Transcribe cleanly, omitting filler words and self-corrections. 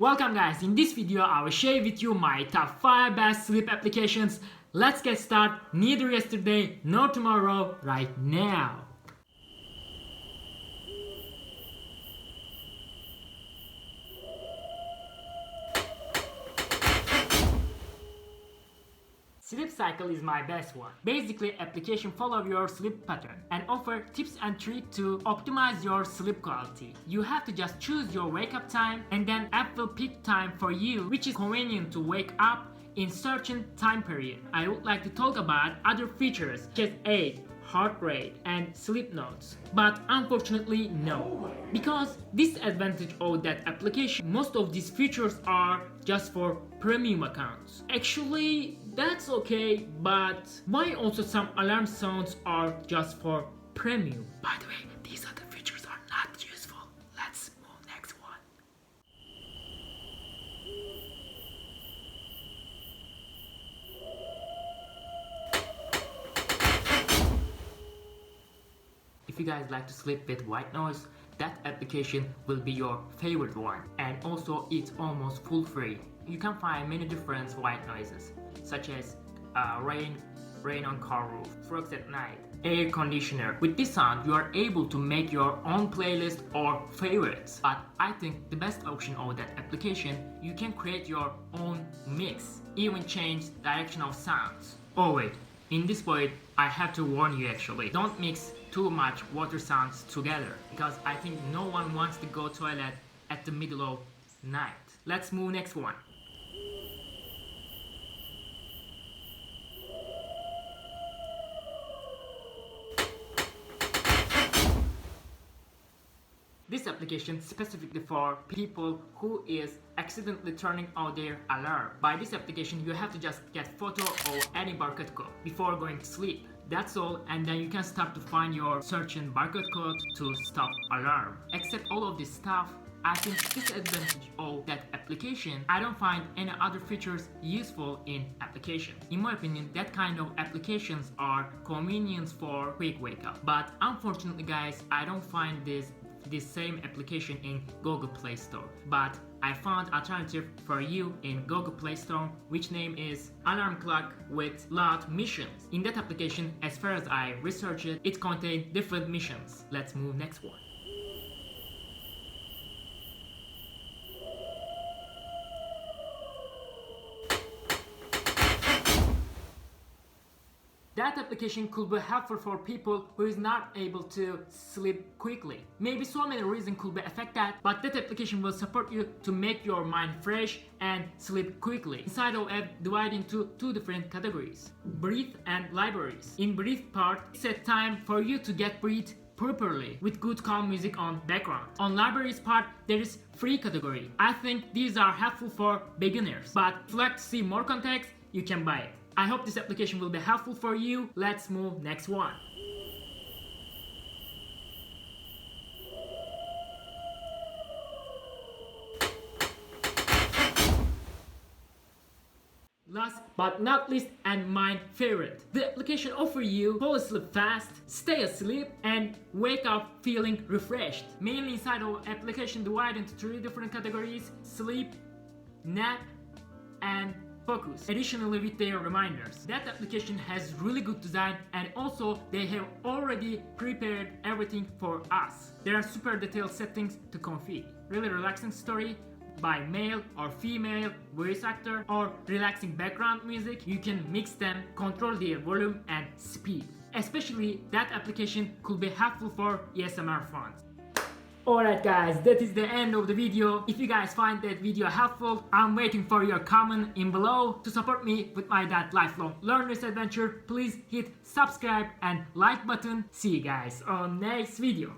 Welcome guys, in this video I will share with you my top 5 best sleep applications. Let's get started. Neither yesterday nor tomorrow, right now. Sleep Cycle is my best one. Basically, application follow your sleep pattern and offer tips and tricks to optimize your sleep quality. You have to just choose your wake up time and then app will pick time for you which is convenient to wake up in certain time period. I would like to talk about other features such as age, heart rate and sleep notes, but unfortunately no, because disadvantage of that application, most of these features are just for premium accounts. Actually that's okay, but why also some alarm sounds are just for premium? By the way, these other features are not useful. Let's move next one. If you guys like to sleep with white noise, that application will be your favorite one, and also it's almost full free. You can find many different white noises such as rain on car roof, frogs at night, air conditioner. With this sound you are able to make your own playlist or favorites, but I think the best option of that application, you can create your own mix, even change direction of sounds. Oh wait, in this point I have to warn you actually, don't mix too much water sounds together, because I think no one wants to go toilet at the middle of night. Let's move next one. This application specifically for people who is accidentally turning on their alarm. By this application you have to just get photo or any barcode code before going to sleep. That's all, and then you can start to find your certain barcode code to stop alarm. Except all of this stuff, I think disadvantage of that application, I don't find any other features useful in application. In my opinion, that kind of applications are convenience for quick wake up. But unfortunately guys, I don't find this same application in Google Play Store. But I found alternative for you in Google Play Store, which name is Alarm Clock with Loud Missions. In that application, as far as I researched it, it contains different missions. Let's move next one. That application could be helpful for people who is not able to sleep quickly. Maybe so many reasons could be affect that, but that application will support you to make your mind fresh and sleep quickly. Inside of app divided into two different categories, breathe and libraries. In breathe part, set time for you to get breathe properly with good calm music on background. On libraries part, there is free category. I think these are helpful for beginners, but if you like to see more context, you can buy it. I hope this application will be helpful for you. Let's move next one. Last but not least, and my favorite, the application offers you fall asleep fast, stay asleep and wake up feeling refreshed. Mainly inside of application divided into 3 different categories: sleep, nap and focus. Additionally, with their reminders. That application has really good design, and also they have already prepared everything for us. There are super detailed settings to config. Really relaxing story by male or female voice actor, or relaxing background music. You can mix them, control their volume and speed. Especially that application could be helpful for ASMR fans. Alright guys, that is the end of the video. If you guys find that video helpful, I'm waiting for your comment in below. To support me with my lifelong learner's adventure, please hit subscribe and like button. See you guys on next video.